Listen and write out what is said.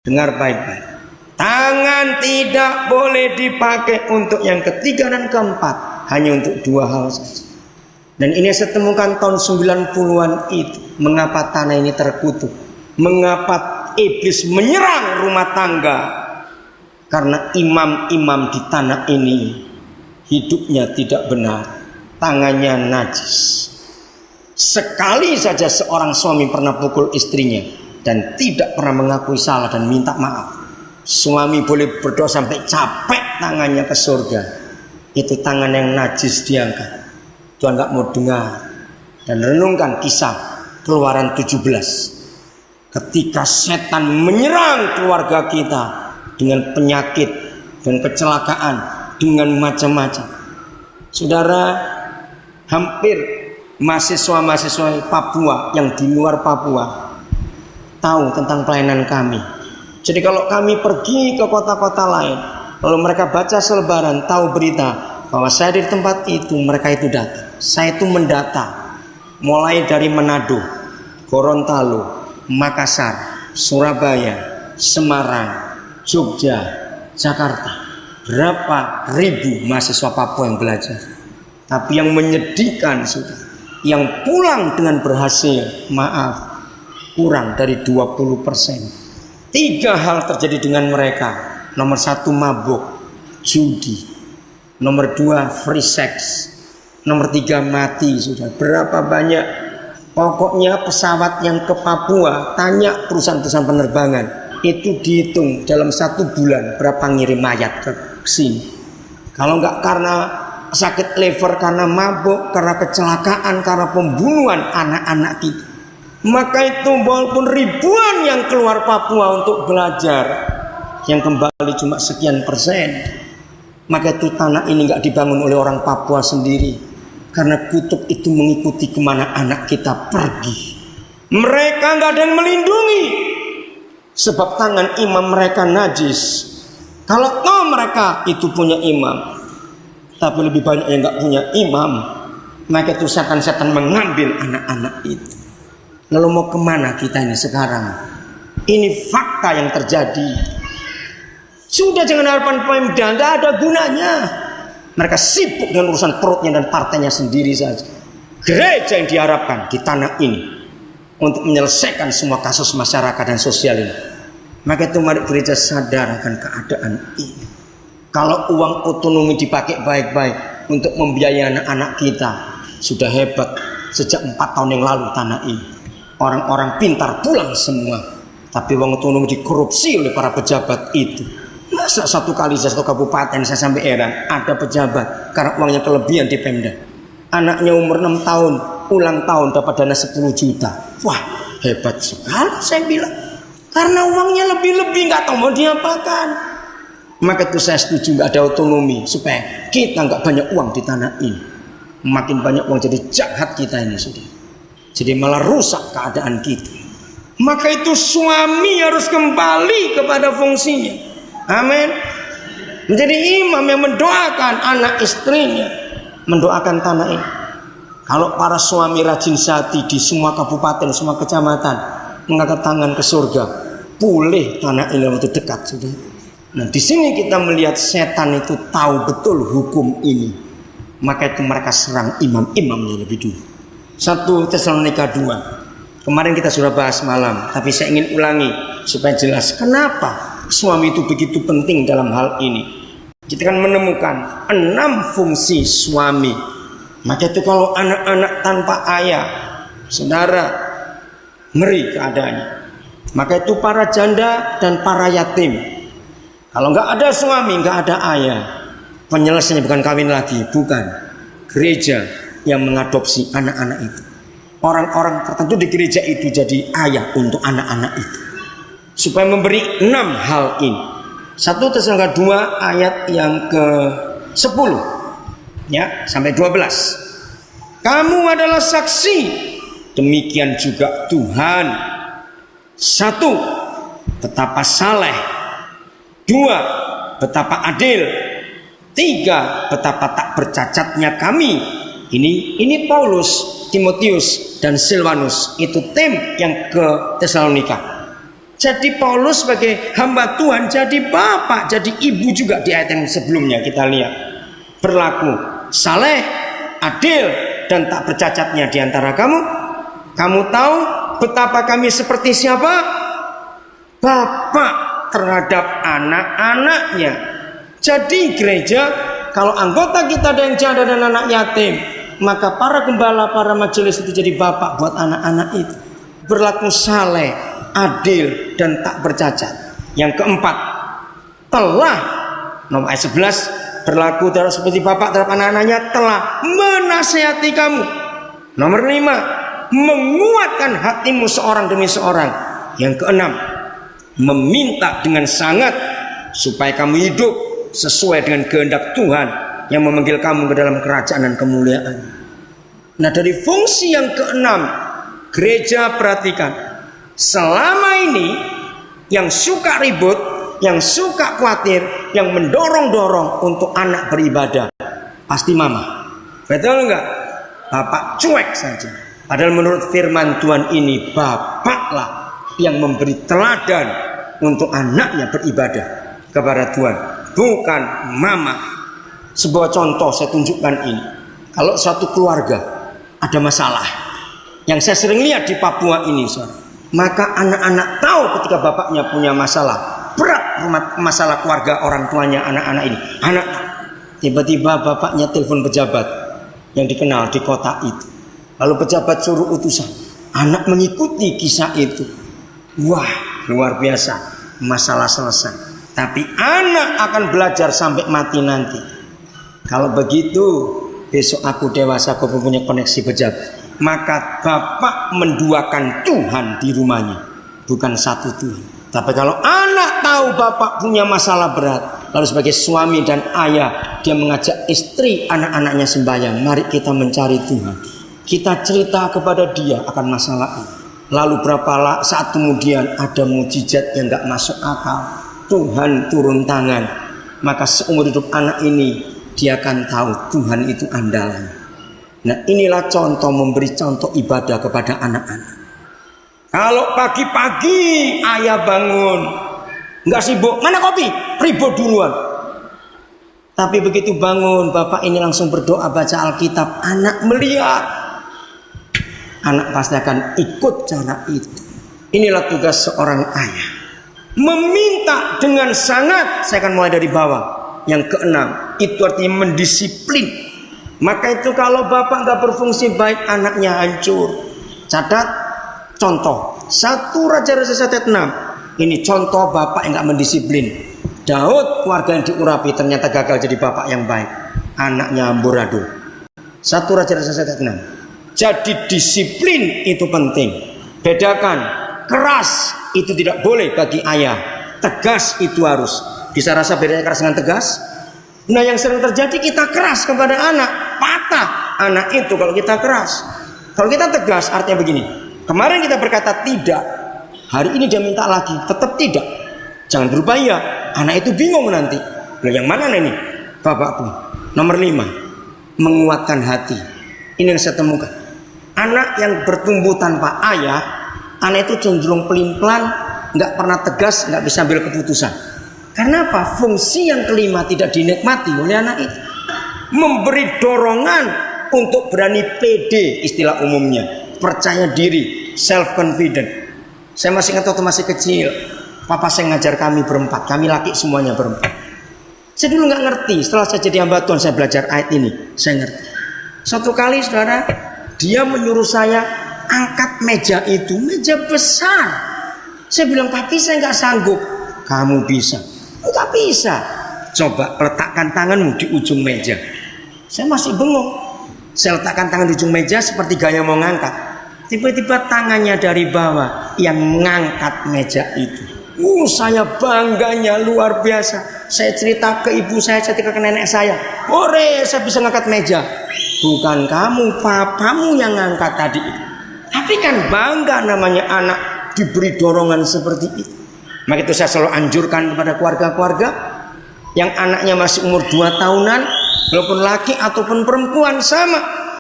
Dengar baik-baik. Tangan tidak boleh dipakai untuk yang ketiga dan keempat, hanya untuk dua hal saja. Dan ini saya temukan tahun 90-an itu. Mengapa tanah ini terkutuk? Mengapa iblis menyerang rumah tangga? Karena imam-imam di tanah ini hidupnya tidak benar, tangannya najis. Sekali saja seorang suami pernah pukul istrinya dan tidak pernah mengakui salah dan minta maaf. Suami boleh berdoa sampai capek tangannya ke surga. Itu tangan yang najis diangkat. Tuhan gak mau dengar. Dan renungkan kisah Keluaran 17. Ketika setan menyerang keluarga kita dengan penyakit dan kecelakaan, dengan macam-macam. Saudara, hampir mahasiswa-mahasiswa Papua yang di luar Papua tahu tentang pelayanan kami. Jadi kalau kami pergi ke kota-kota lain, lalu mereka baca selebaran, tahu berita bahwa saya di tempat itu, mereka itu datang. Saya itu mendata, mulai dari Manado, Gorontalo, Makassar, Surabaya, Semarang, Jogja, Jakarta. Berapa ribu mahasiswa Papua yang belajar. Tapi yang menyedihkan sudah, yang pulang dengan berhasil, maaf, kurang dari 20%. 3 hal terjadi dengan mereka. Nomor 1 mabuk, judi. Nomor 2 free sex. Nomor 3 mati sudah. Berapa banyak? Pokoknya pesawat yang ke Papua, tanya perusahaan-perusahaan penerbangan, itu dihitung dalam 1 bulan berapa ngirim mayat ke sini. Kalau enggak karena sakit liver, karena mabuk, karena kecelakaan, karena pembunuhan anak-anak kita. Maka itu walaupun ribuan yang keluar Papua untuk belajar, yang kembali cuma sekian persen, maka itu tanah ini gak dibangun oleh orang Papua sendiri. Karena kutub itu mengikuti kemana anak kita pergi. Mereka gak ada yang melindungi, sebab tangan imam mereka najis. Kalau tahu mereka itu punya imam, tapi lebih banyak yang gak punya imam, maka itu setan-setan mengambil anak-anak itu. Lalu mau kemana kita ini sekarang? Ini fakta yang terjadi. Sudah jangan harapan Pemda, gak ada gunanya. Mereka sibuk dengan urusan perutnya dan partainya sendiri saja. Gereja yang diharapkan di tanah ini untuk menyelesaikan semua kasus masyarakat dan sosial ini. Maka itu mari gereja sadar akan keadaan ini. Kalau uang otonomi dipakai baik-baik untuk membiayai anak-anak kita, sudah hebat. Sejak 4 tahun yang lalu tanah ini orang-orang pintar pulang semua, tapi uang otonomi dikorupsi oleh para pejabat itu. Masa satu kali satu kabupaten saya sampai heran ada pejabat karena uangnya kelebihan di Pemda. Anaknya umur 6 tahun, ulang tahun dapat dana 10 juta. Wah, hebat sekali saya bilang. Karena uangnya lebih-lebih, nggak tahu mau diapakan. Maka itu saya setuju nggak ada otonomi supaya kita nggak banyak uang di tanah ini. Makin banyak uang jadi jahat kita ini sudah. Jadi malah rusak keadaan kita. Maka itu suami harus kembali kepada fungsinya. Amin. Menjadi imam yang mendoakan anak istrinya, mendoakan tanah ini. Kalau para suami rajin sehati di semua kabupaten, semua kecamatan, mengangkat tangan ke surga, pulih tanah ini waktu dekat sudah. Nah, di sini kita melihat setan itu tahu betul hukum ini. Maka itu mereka serang imam-imamnya lebih dulu. 1 Tesalonika 2. Kemarin kita sudah bahas malam, tapi saya ingin ulangi supaya jelas kenapa suami itu begitu penting dalam hal ini. Kita kan menemukan 6 fungsi suami. Maka itu kalau anak-anak tanpa ayah, saudara, ngeri keadaannya. Maka itu para janda dan para yatim. Kalau nggak ada suami, nggak ada ayah, penyelesaiannya bukan kawin lagi, bukan. Gereja yang mengadopsi anak-anak itu. Orang-orang tertentu di gereja itu jadi ayah untuk anak-anak itu. Supaya memberi 6 hal ini. 1 Tesalonika 2 ayat yang ke-10 ya, sampai 12. Kamu adalah saksi, demikian juga Tuhan. 1. Betapa saleh. 2. Betapa adil. 3. Betapa tak bercacatnya kami. Ini Paulus, Timotius dan Silvanus. Itu tim yang ke Tesalonika. Jadi Paulus sebagai hamba Tuhan jadi bapak, jadi ibu juga di ayat yang sebelumnya kita lihat. Berlaku saleh, adil, dan tak bercacatnya di antara kamu. Kamu tahu betapa kami seperti siapa? Bapak terhadap anak-anaknya. Jadi gereja, kalau anggota kita ada yang janda dan anak yatim, maka para gembala, para majelis itu jadi bapak buat anak-anak itu. Berlaku saleh, adil, dan tak bercacat. Yang keempat, telah, nomor ayat 11, berlaku seperti bapak terhadap anak-anaknya, telah menasihati kamu. Nomor 5, menguatkan hatimu seorang demi seorang. Yang keenam, meminta dengan sangat supaya kamu hidup sesuai dengan kehendak Tuhan yang memanggil kamu ke dalam kerajaan dan kemuliaan. Nah, dari fungsi yang keenam, gereja perhatikan, selama ini yang suka ribut, yang suka khawatir, yang mendorong-dorong untuk anak beribadah, pasti mama. Betul enggak? Bapak cuek saja. Padahal menurut firman Tuhan ini, bapaklah yang memberi teladan untuk anaknya beribadah kepada Tuhan, bukan mama. Sebuah contoh saya tunjukkan ini. Kalau suatu keluarga ada masalah, yang saya sering lihat di Papua ini, saudara, maka anak-anak tahu ketika bapaknya punya masalah berat, masalah keluarga orang tuanya anak-anak ini. Anak tiba-tiba bapaknya telepon pejabat yang dikenal di kota itu. Lalu pejabat suruh utusan, anak mengikuti kisah itu. Wah, luar biasa, masalah selesai. Tapi anak akan belajar sampai mati nanti. Kalau begitu, besok aku dewasa, aku punya koneksi pejabat. Maka bapak menduakan Tuhan di rumahnya, bukan satu Tuhan. Tapi kalau anak tahu bapak punya masalah berat, lalu sebagai suami dan ayah, dia mengajak istri anak-anaknya sembahyang. Mari kita mencari Tuhan. Kita cerita kepada dia akan masalah ini. Lalu berapa saat kemudian ada mujizat yang gak masuk akal. Tuhan turun tangan. Maka seumur hidup anak ini, dia akan tahu Tuhan itu andalan. Nah, inilah contoh, memberi contoh ibadah kepada anak-anak. Kalau pagi-pagi ayah bangun, nggak sibuk, mana kopi? Ribut duluan. Tapi begitu bangun, bapak ini langsung berdoa, baca Alkitab. Anak melihat, anak pasti akan ikut cara itu. Inilah tugas seorang ayah. Meminta dengan sangat. Saya akan mulai dari bawah. Yang keenam, itu artinya mendisiplin. Maka itu kalau bapak nggak berfungsi baik, anaknya hancur. Catat contoh 1 Raja-Raja 1 ayat 6. Ini contoh bapak yang nggak mendisiplin. Daud, keluarga yang diurapi, ternyata gagal jadi bapak yang baik. Anaknya amburadul. 1 Raja-Raja 1 ayat 6. Jadi disiplin itu penting. Bedakan, keras itu tidak boleh bagi ayah, tegas itu harus. Bisa rasa bedanya keras dengan tegas? Nah, yang sering terjadi, kita keras kepada anak, patah anak itu kalau kita keras. Kalau kita tegas, artinya begini, kemarin kita berkata tidak, hari ini dia minta lagi, tetap tidak. Jangan berubah ya, anak itu bingung nanti. Nah, yang mana ini? Bapakku. Nomor 5, menguatkan hati. Ini yang saya temukan. Anak yang bertumbuh tanpa ayah, anak itu cenderung pelin-pelan, nggak pernah tegas, nggak bisa ambil keputusan. Karena apa? Fungsi yang kelima tidak dinikmati oleh anak itu. Memberi dorongan untuk berani pede, istilah umumnya, percaya diri, self confident. Saya masih ingat waktu masih kecil, papa saya ngajar kami berempat, kami laki semuanya berempat. Saya dulu nggak ngerti, setelah saya jadi hamba Tuhan, saya belajar ayat ini, saya ngerti. Satu kali, saudara, dia menyuruh saya angkat meja itu, meja besar. Saya bilang, papi saya nggak sanggup. Kamu bisa. Nggak bisa. Coba letakkan tanganmu di ujung meja. Saya masih bengong. Saya letakkan tangan di ujung meja seperti gaya mau ngangkat. Tiba-tiba tangannya dari bawah yang mengangkat meja itu. Saya bangganya luar biasa. Saya cerita ke ibu saya cerita ke nenek saya. Ore, saya bisa ngangkat meja. Bukan kamu, papamu yang ngangkat tadi. Tapi kan bangga namanya anak diberi dorongan seperti itu. Maka itu saya selalu anjurkan kepada keluarga-keluarga yang anaknya masih umur 2 tahunan, walaupun laki ataupun perempuan sama.